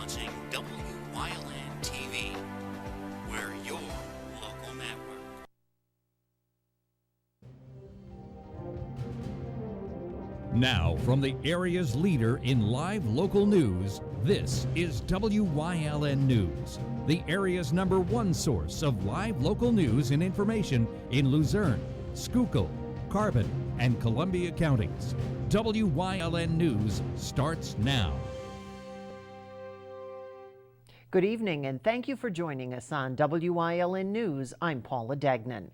watching Wyln TV. We're your local network. Now, from the area's leader in live local news, this is WYLN News, the area's #1 source of live local news and information in Luzerne, Schuylkill, Carbon, and Columbia counties. WYLN News starts now. Good evening, and thank you for joining us on WYLN News. I'm Paula Degnan.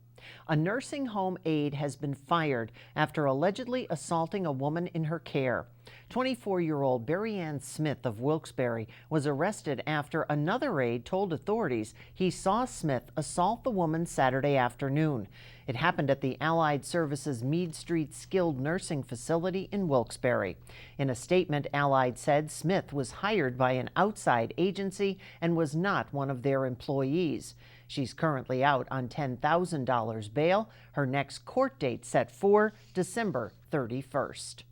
A nursing home aide has been fired after allegedly assaulting a woman in her care. 24-year-old Barry Ann Smith of Wilkes-Barre was arrested after another aide told authorities he saw Smith assault the woman Saturday afternoon. It happened at the Allied Services Meade Street Skilled Nursing Facility in Wilkes-Barre. In a statement, Allied said Smith was hired by an outside agency and was not one of their employees. She's currently out on $10,000 bail. Her next court date set for December 31st.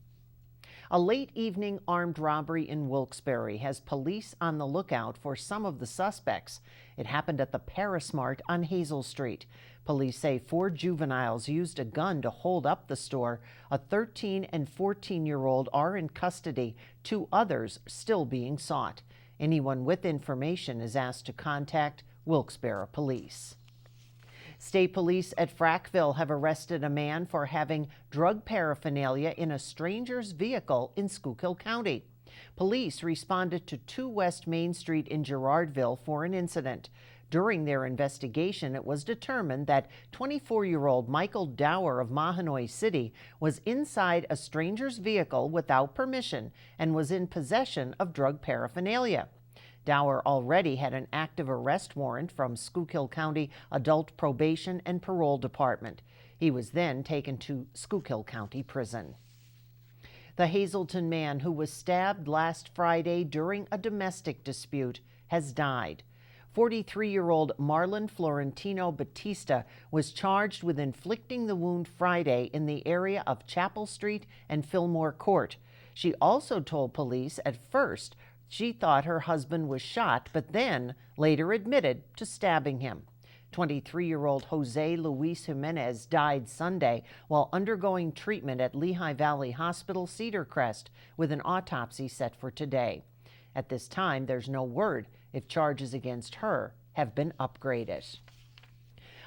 A late evening armed robbery in Wilkes-Barre has police on the lookout for some of the suspects. It happened at the Paris Mart on Hazel Street. Police say 4 juveniles used a gun to hold up the store. A 13 and 14-year-old are in custody. 2 others still being sought. Anyone with information is asked to contact Wilkes-Barre Police. State police at Frackville have arrested a man for having drug paraphernalia in a stranger's vehicle in Schuylkill County. Police responded to 2 West Main Street in Girardville for an incident. During their investigation, it was determined that 24-year-old Michael Dower of Mahanoy City was inside a stranger's vehicle without permission and was in possession of drug paraphernalia. Dower already had an active arrest warrant from Schuylkill County Adult Probation and Parole Department. He was then taken to Schuylkill County Prison. The Hazleton man who was stabbed last Friday during a domestic dispute has died. 43-year-old Marlon Florentino Batista was charged with inflicting the wound Friday in the area of Chapel Street and Fillmore Court. She also told police at first she thought her husband was shot, but then later admitted to stabbing him. 23-year-old Jose Luis Jimenez died Sunday while undergoing treatment at Lehigh Valley Hospital Cedar Crest, with an autopsy set for today. At this time, there's no word if charges against her have been upgraded.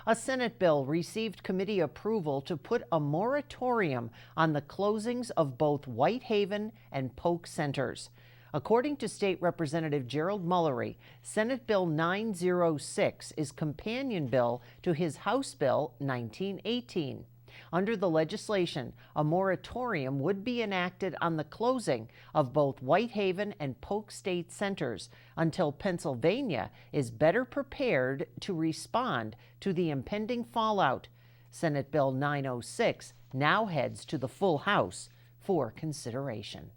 A Senate bill received committee approval to put a moratorium on the closings of both Whitehaven and Polk centers. According to State Representative Gerald Mullery, Senate Bill 906 is companion bill to his House Bill 1918. Under the legislation, a moratorium would be enacted on the closing of both Whitehaven and Polk state centers until Pennsylvania is better prepared to respond to the impending fallout. Senate Bill 906 now heads to the full House for consideration.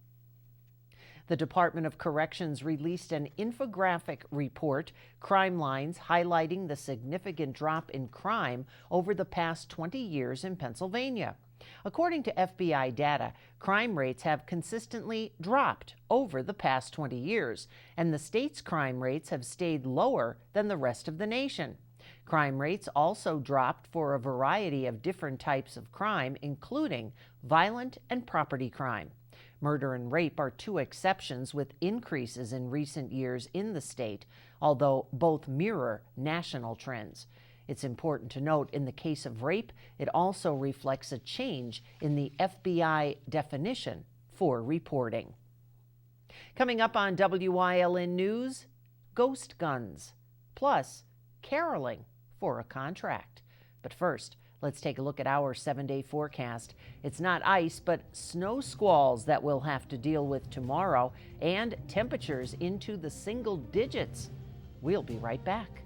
The Department of Corrections released an infographic report, Crime Lines, highlighting the significant drop in crime over the past 20 years in Pennsylvania. According to FBI data, crime rates have consistently dropped over the past 20 years, and the state's crime rates have stayed lower than the rest of the nation. Crime rates also dropped for a variety of different types of crime, including violent and property crime. Murder and rape are 2 exceptions, with increases in recent years in the state, although both mirror national trends. It's important to note, in the case of rape, it also reflects a change in the FBI definition for reporting. Coming up on WYLN News, ghost guns, plus caroling for a contract. But first, let's take a look at our 7-day forecast. It's not ice, but snow squalls that we'll have to deal with tomorrow, and temperatures into the single digits. We'll be right back.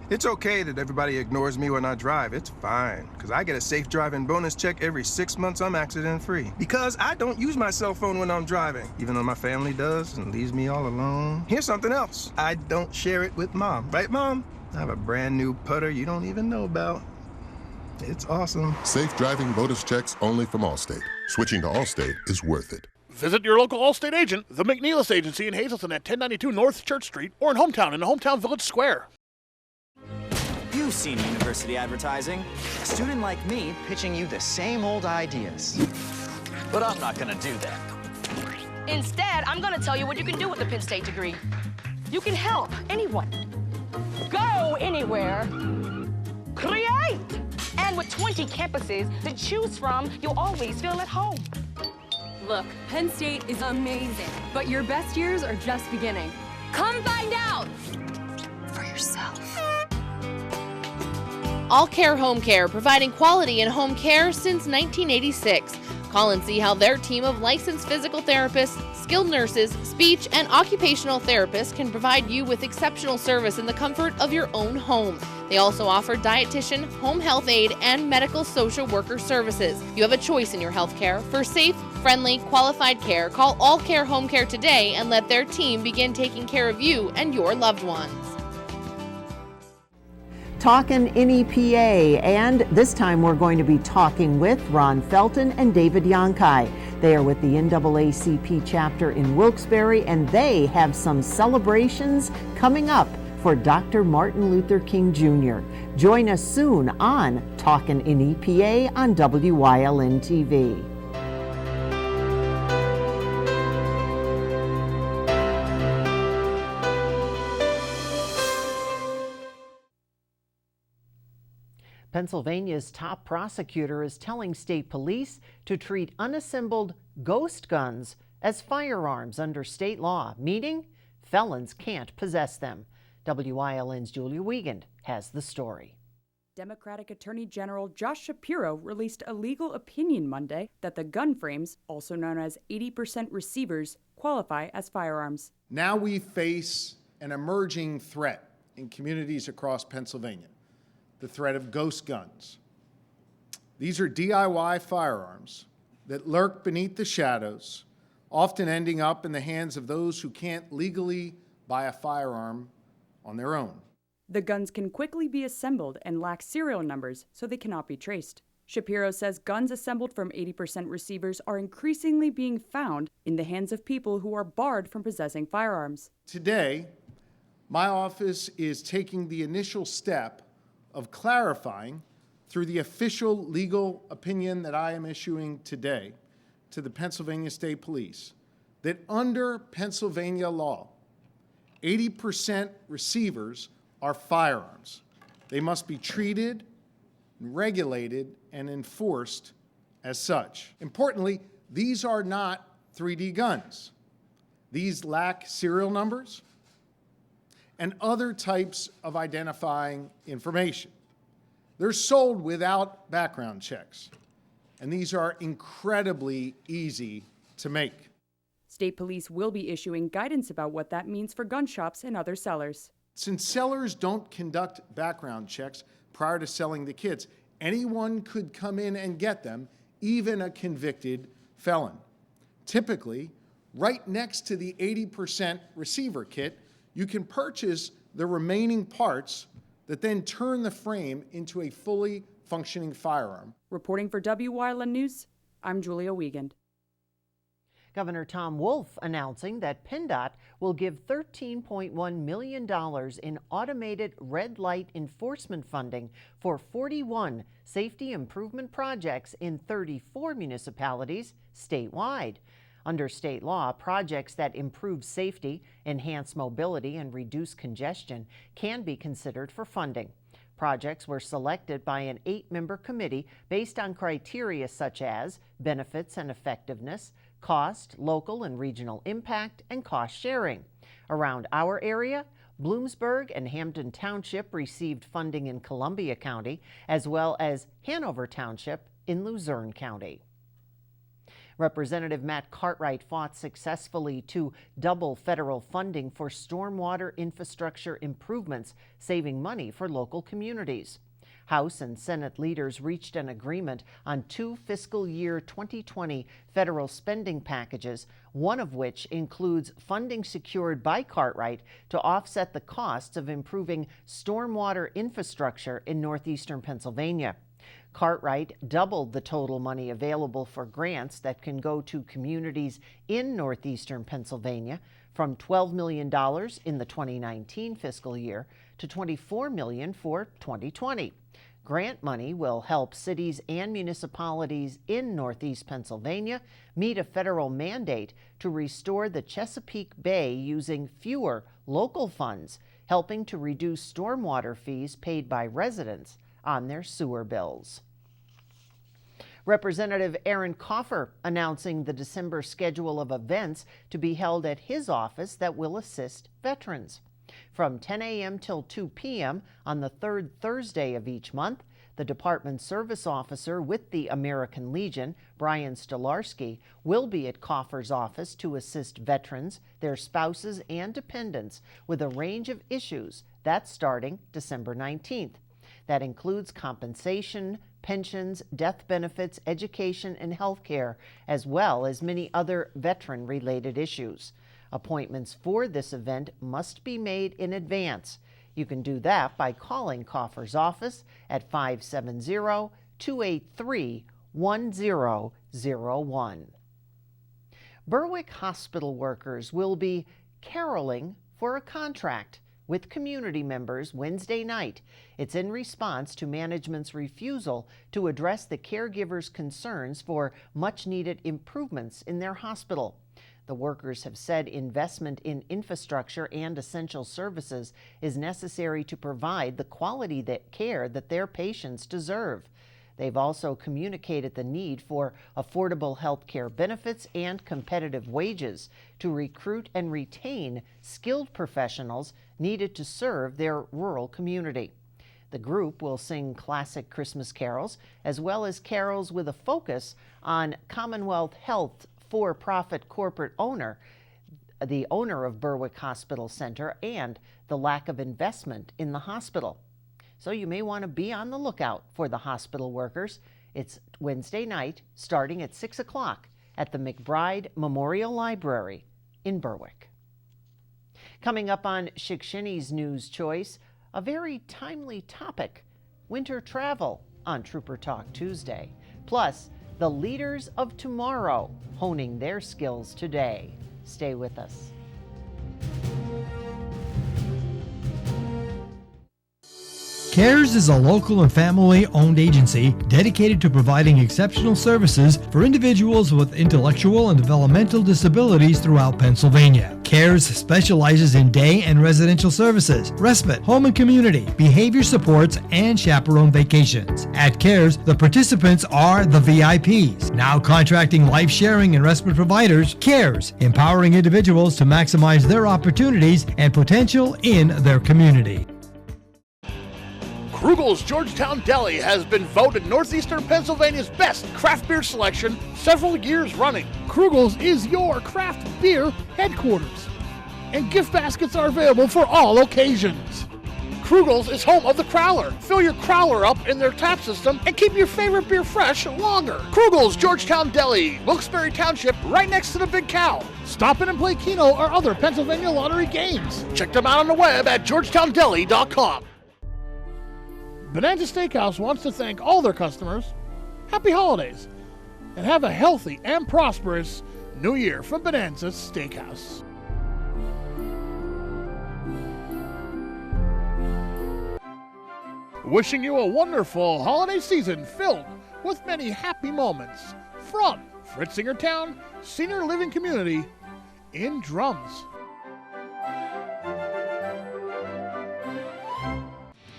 It's okay that everybody ignores me when I drive. It's fine, because I get a safe driving bonus check every 6 months I'm accident-free. Because I don't use my cell phone when I'm driving, even though my family does and leaves me all alone. Here's something else. I don't share it with Mom. Right, Mom? I have a brand new putter you don't even know about. It's awesome. Safe driving bonus checks only from Allstate. Switching to Allstate is worth it. Visit your local Allstate agent, the McNeilis Agency in Hazleton at 1092 North Church Street, or in Hometown in the Hometown Village Square. You've seen university advertising. A student like me pitching you the same old ideas. But I'm not gonna do that. Instead, I'm gonna tell you what you can do with a Penn State degree. You can help anyone. Go anywhere. Create! And with 20 campuses to choose from, you'll always feel at home. Look, Penn State is amazing, but your best years are just beginning. Come find out for yourself. All Care Home Care, providing quality in home care since 1986. Call and see how their team of licensed physical therapists, skilled nurses, speech, and occupational therapists can provide you with exceptional service in the comfort of your own home. They also offer dietitian, home health aide, and medical social worker services. You have a choice in your health care. For safe, friendly, qualified care, call All Care Home Care today and let their team begin taking care of you and your loved ones. Talkin' NEPA, and this time we're going to be talking with Ron Felton and David Yonkai. They are with the NAACP chapter in Wilkes-Barre, and they have some celebrations coming up for Dr. Martin Luther King Jr. Join us soon on Talkin' NEPA on WYLN TV. Pennsylvania's top prosecutor is telling state police to treat unassembled ghost guns as firearms under state law, meaning felons can't possess them. WYLN's Julia Wiegand has the story. Democratic Attorney General Josh Shapiro released a legal opinion Monday that the gun frames, also known as 80% receivers, qualify as firearms. Now we face an emerging threat in communities across Pennsylvania. The threat of ghost guns. These are DIY firearms that lurk beneath the shadows, often ending up in the hands of those who can't legally buy a firearm on their own. The guns can quickly be assembled and lack serial numbers, so they cannot be traced. Shapiro says guns assembled from 80% receivers are increasingly being found in the hands of people who are barred from possessing firearms. Today, my office is taking the initial step of clarifying through the official legal opinion that I am issuing today to the Pennsylvania State Police that under Pennsylvania law, 80% receivers are firearms. They must be treated, regulated, and enforced as such. Importantly, these are not 3D guns. These lack serial numbers and other types of identifying information. They're sold without background checks, and these are incredibly easy to make. State police will be issuing guidance about what that means for gun shops and other sellers. Since sellers don't conduct background checks prior to selling the kits, anyone could come in and get them, even a convicted felon. Typically, right next to the 80% receiver kit, you can purchase the remaining parts that then turn the frame into a fully functioning firearm. Reporting for WYLN News, I'm Julia Wiegand. Governor Tom Wolf announcing that PennDOT will give $13.1 million in automated red light enforcement funding for 41 safety improvement projects in 34 municipalities statewide. Under state law, projects that improve safety, enhance mobility, and reduce congestion can be considered for funding. Projects were selected by an 8-member committee based on criteria such as benefits and effectiveness, cost, local and regional impact, and cost sharing. Around our area, Bloomsburg and Hampden Township received funding in Columbia County, as well as Hanover Township in Luzerne County. Representative Matt Cartwright fought successfully to double federal funding for stormwater infrastructure improvements, saving money for local communities. House and Senate leaders reached an agreement on 2 fiscal year 2020 federal spending packages, one of which includes funding secured by Cartwright to offset the costs of improving stormwater infrastructure in northeastern Pennsylvania. Cartwright doubled the total money available for grants that can go to communities in northeastern Pennsylvania from $12 million in the 2019 fiscal year to $24 million for 2020. Grant money will help cities and municipalities in Northeast Pennsylvania meet a federal mandate to restore the Chesapeake Bay using fewer local funds, helping to reduce stormwater fees paid by residents on their sewer bills. Representative Aaron Coffer announcing the December schedule of events to be held at his office that will assist veterans. From 10 a.m. till 2 p.m. on the third Thursday of each month, the Department Service Officer with the American Legion, Brian Stolarski, will be at Coffer's office to assist veterans, their spouses, and dependents with a range of issues. That's starting December 19th. That includes compensation, pensions, death benefits, education, and health care, as well as many other veteran-related issues. Appointments for this event must be made in advance. You can do that by calling Coffer's office at 570-283-1001. Berwick hospital workers will be caroling for a contract with community members Wednesday night. It's in response to management's refusal to address the caregivers' concerns for much-needed improvements in their hospital. The workers have said investment in infrastructure and essential services is necessary to provide the quality care that their patients deserve. They've also communicated the need for affordable health care benefits and competitive wages to recruit and retain skilled professionals needed to serve their rural community. The group will sing classic Christmas carols, as well as carols with a focus on Commonwealth Health for-profit corporate owner, the owner of Berwick Hospital Center, and the lack of investment in the hospital. So you may want to be on the lookout for the hospital workers. It's Wednesday night, starting at 6 o'clock at the McBride Memorial Library in Berwick. Coming up on Shikshini's News Choice, a very timely topic, winter travel on Trooper Talk Tuesday. Plus, the leaders of tomorrow honing their skills today. Stay with us. CARES is a local and family-owned agency dedicated to providing exceptional services for individuals with intellectual and developmental disabilities throughout Pennsylvania. CARES specializes in day and residential services, respite, home and community, behavior supports, and chaperone vacations. At CARES, the participants are the VIPs. Now contracting life-sharing and respite providers, CARES, empowering individuals to maximize their opportunities and potential in their community. Krugel's Georgetown Deli has been voted Northeastern Pennsylvania's best craft beer selection several years running. Krugel's is your craft beer headquarters, and gift baskets are available for all occasions. Krugel's is home of the Crowler. Fill your Crowler up in their tap system and keep your favorite beer fresh longer. Krugel's Georgetown Deli, Wilkes-Barre Township, right next to the Big Cow. Stop in and play Keno or other Pennsylvania lottery games. Check them out on the web at georgetowndeli.com. Bonanza Steakhouse wants to thank all their customers. Happy holidays, and have a healthy and prosperous New Year from Bonanza Steakhouse. Wishing you a wonderful holiday season filled with many happy moments from Fritzingertown Senior Living Community in Drums.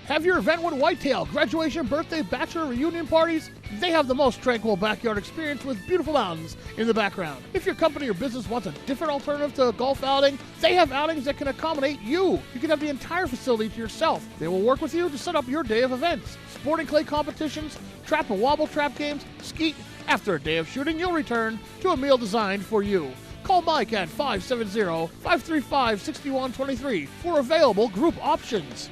Have your event with Whitetail, graduation, birthday, bachelor, reunion parties? They have the most tranquil backyard experience with beautiful mountains in the background. If your company or business wants a different alternative to a golf outing, they have outings that can accommodate you. You can have the entire facility to yourself. They will work with you to set up your day of events. Sporting clay competitions, trap and wobble trap games, skeet, After a day of shooting, you'll return to a meal designed for you. Call Mike at 570-535-6123 for available group options.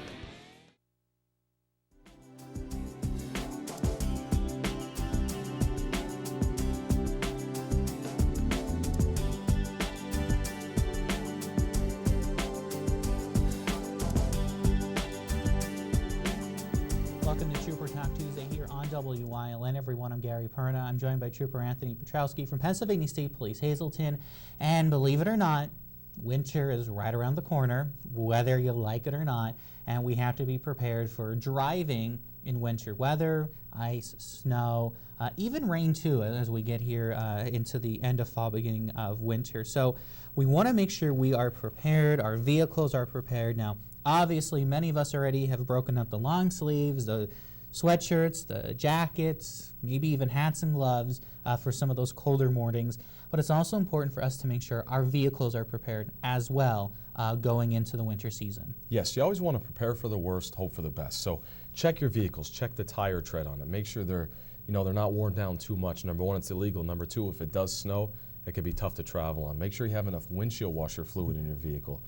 Welcome to Trooper Talk Tuesday here on WYLN. Everyone, I'm Gary Perna. I'm joined by Trooper Anthony Petrowski from Pennsylvania State Police, Hazleton. And believe it or not, winter is right around the corner, whether you like it or not. And we have to be prepared for driving in winter weather, ice, snow, even rain too, as we get here into the end of fall, beginning of winter. So we want to make sure we are prepared, our vehicles are prepared. Now, obviously, many of us already have broken up the long sleeves, the sweatshirts, the jackets, maybe even hats and gloves for some of those colder mornings. But it's also important for us to make sure our vehicles are prepared as well going into the winter season. Yes, you always want to prepare for the worst, hope for the best. So check your vehicles, check the tire tread on it. Make sure they're not worn down too much. Number one, it's illegal. Number two, if it does snow, it can be tough to travel on. Make sure you have enough windshield washer fluid in your vehicle.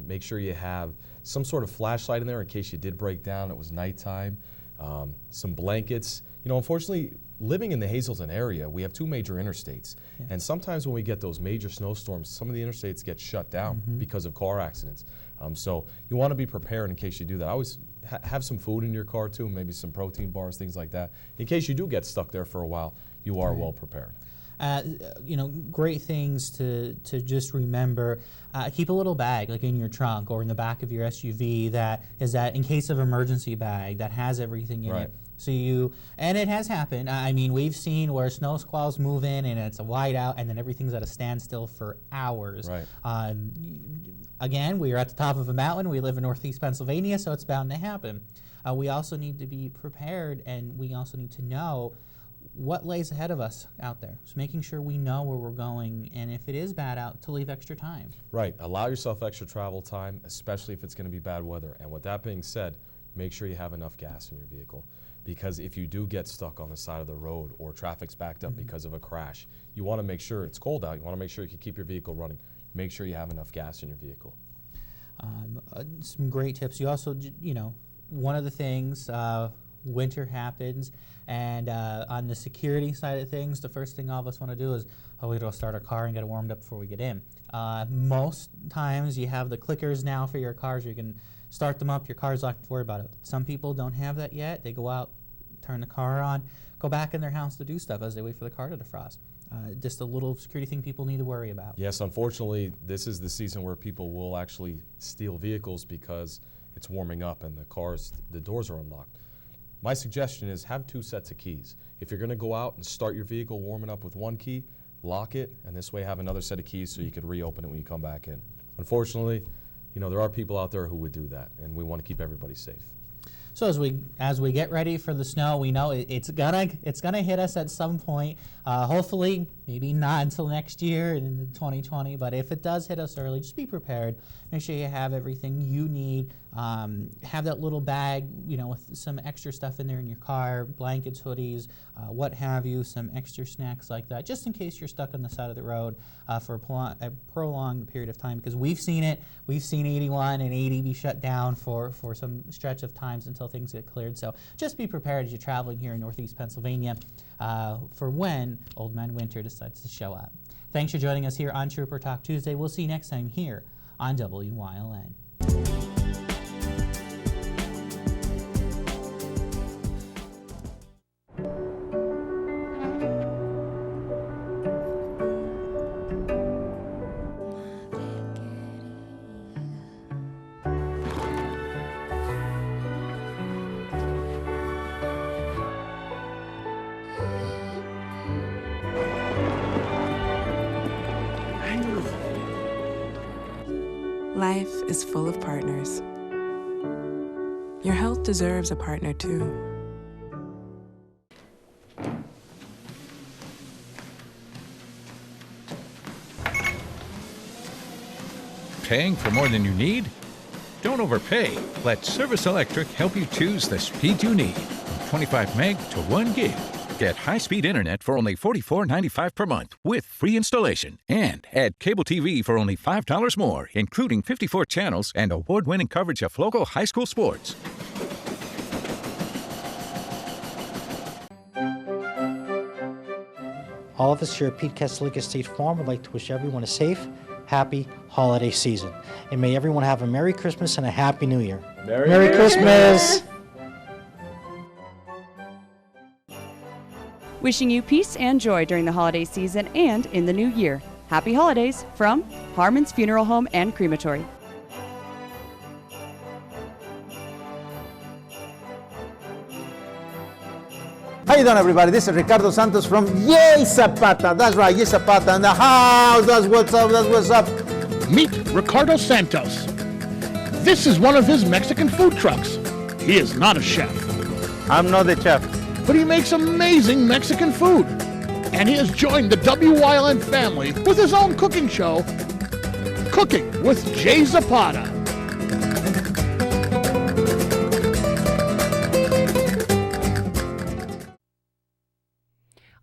Make sure you have some sort of flashlight in there in case you did break down, it was nighttime. Some blankets. Unfortunately, living in the Hazleton area, we have two major interstates. Yeah. And sometimes when we get those major snowstorms, some of the interstates get shut down because of car accidents. So you want to be prepared in case you do that. Always have some food in your car too, maybe some protein bars, things like that. In case you do get stuck there for a while, you are well prepared. Great things to just remember. Keep a little bag like in your trunk or in the back of your SUV that is that in case of emergency bag that has everything in it. So and it has happened. I mean, we've seen where snow squalls move in and it's a whiteout and then everything's at a standstill for hours. Right. Again, we are at the top of a mountain. We live in Northeast Pennsylvania, so it's bound to happen. We also need to be prepared, and we also need to know what lays ahead of us out there. So making sure we know where we're going, and if it is bad out, to leave extra time. Right. Allow yourself extra travel time, especially if it's going to be bad weather. And with that being said, make sure you have enough gas in your vehicle. Because if you do get stuck on the side of the road or traffic's backed up because of a crash, you want to make sure it's cold out. You want to make sure you can keep your vehicle running. Make sure you have enough gas in your vehicle. Some great tips. You also, one of the things, winter happens, and on the security side of things, the first thing all of us want to do is, we gotta start our car and get it warmed up before we get in. Most times you have the clickers now for your cars. You can start them up, your car's locked, don't worry about it. Some people don't have that yet. They go out, turn the car on, go back in their house to do stuff as they wait for the car to defrost. Just a little security thing people need to worry about. Yes, unfortunately, this is the season where people will actually steal vehicles because it's warming up and the doors are unlocked. My suggestion is have 2 sets of keys. If you're going to go out and start your vehicle warming up with 1 key, lock it, and this way have another set of keys so you could reopen it when you come back in. Unfortunately, there are people out there who would do that, and we want to keep everybody safe. So as we get ready for the snow, we know it's gonna hit us at some point. Hopefully, maybe not until next year in 2020. But if it does hit us early, just be prepared. Make sure you have everything you need. Have that little bag, with some extra stuff in there in your car, blankets, hoodies, what have you, some extra snacks like that, just in case you're stuck on the side of the road for a prolonged period of time. Because we've seen it. We've seen 81 and 80 be shut down for some stretch of times until things get cleared. So just be prepared as you're traveling here in Northeast Pennsylvania for when Old Man Winter decides to show up. Thanks for joining us here on Trooper Talk Tuesday. We'll see you next time here on WYLN. Life is full of partners. Your health deserves a partner too. Paying for more than you need? Don't overpay. Let Service Electric help you choose the speed you need. From 25 meg to 1 gig. Get Get high-speed internet for only $44.95 per month with free installation. And add cable TV for only $5 more, including 54 channels and award-winning coverage of local high school sports. All of us here at Pete Kesselica State Farm would like to wish everyone a safe, happy holiday season. And may everyone have a Merry Christmas and a Happy New Year. Merry Christmas! Wishing you peace and joy during the holiday season and in the new year. Happy holidays from Harmon's Funeral Home and Crematory. How you doing, everybody? This is Ricardo Santos from Yay Zapata. That's right, Yay Zapata in the house. That's what's up, that's what's up. Meet Ricardo Santos. This is one of his Mexican food trucks. He is not a chef. I'm not the chef. But he makes amazing Mexican food. And he has joined the Wyln family with his own cooking show, Cooking with Jay Zapata.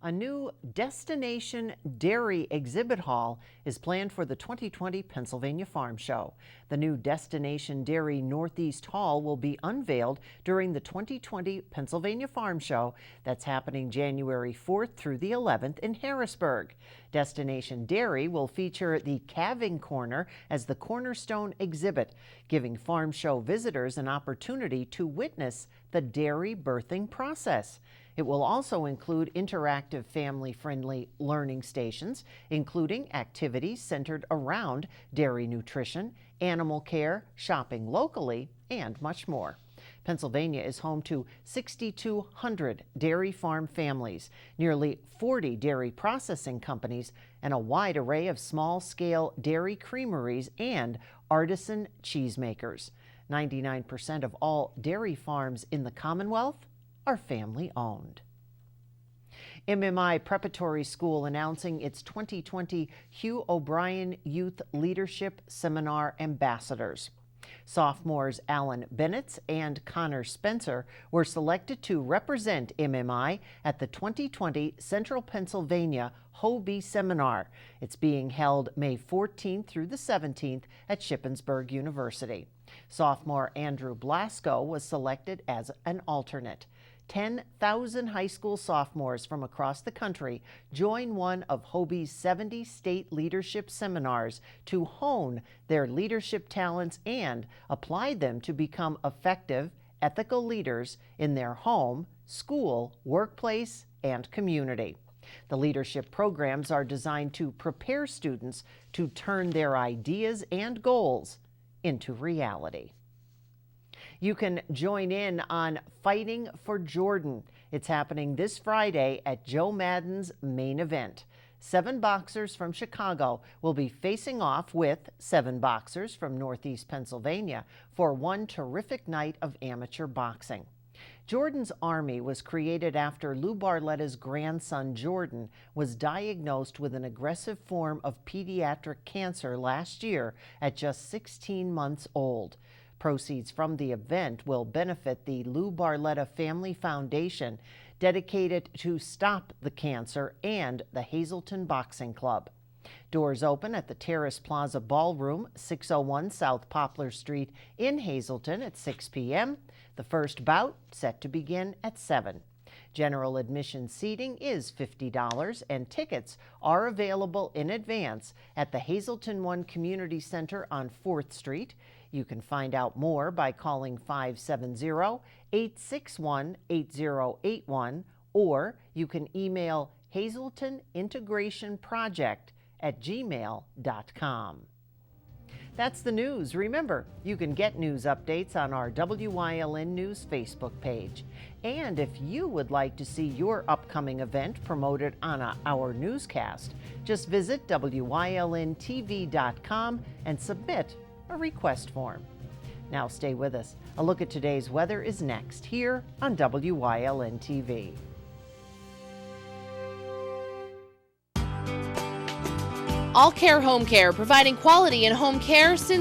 A new Destination Dairy exhibit hall is planned for the 2020 Pennsylvania Farm Show. The new Destination Dairy Northeast Hall will be unveiled during the 2020 Pennsylvania Farm Show that's happening January 4th through the 11th in Harrisburg. Destination Dairy will feature the calving corner as the cornerstone exhibit, giving farm show visitors an opportunity to witness the dairy birthing process. It will also include interactive family-friendly learning stations, including activities centered around dairy nutrition, animal care, shopping locally, and much more. Pennsylvania is home to 6,200 dairy farm families, nearly 40 dairy processing companies, and a wide array of small-scale dairy creameries and artisan cheesemakers. 99% of all dairy farms in the Commonwealth are family-owned. MMI Preparatory School announcing its 2020 Hugh O'Brien Youth Leadership Seminar Ambassadors. Sophomores Alan Bennett and Connor Spencer were selected to represent MMI at the 2020 Central Pennsylvania Hobie Seminar. It's being held May 14th through the 17th at Shippensburg University. Sophomore Andrew Blasco was selected as an alternate. 10,000 high school sophomores from across the country join one of Hobie's 70 state leadership seminars to hone their leadership talents and apply them to become effective, ethical leaders in their home, school, workplace, and community. The leadership programs are designed to prepare students to turn their ideas and goals into reality. You can join in on Fighting for Jordan. It's happening this Friday at Joe Madden's main event. 7 boxers from Chicago will be facing off with 7 boxers from Northeast Pennsylvania for one terrific night of amateur boxing. Jordan's Army was created after Lou Barletta's grandson Jordan was diagnosed with an aggressive form of pediatric cancer last year at just 16 months old. Proceeds from the event will benefit the Lou Barletta Family Foundation, dedicated to Stop the Cancer, and the Hazleton Boxing Club. Doors open at the Terrace Plaza Ballroom, 601 South Poplar Street in Hazleton at 6 p.m. The first bout set to begin at 7. General admission seating is $50, and tickets are available in advance at the Hazleton One Community Center on 4th Street. You can find out more by calling 570-861-8081, or you can email hazletonintegrationproject@gmail.com. That's the news. Remember, you can get news updates on our WYLN News Facebook page. And if you would like to see your upcoming event promoted on our newscast, just visit WYLNTV.com and submit a request form. Now stay with us. A look at today's weather is next here on WYLN TV. All Care Home Care, providing quality in home care since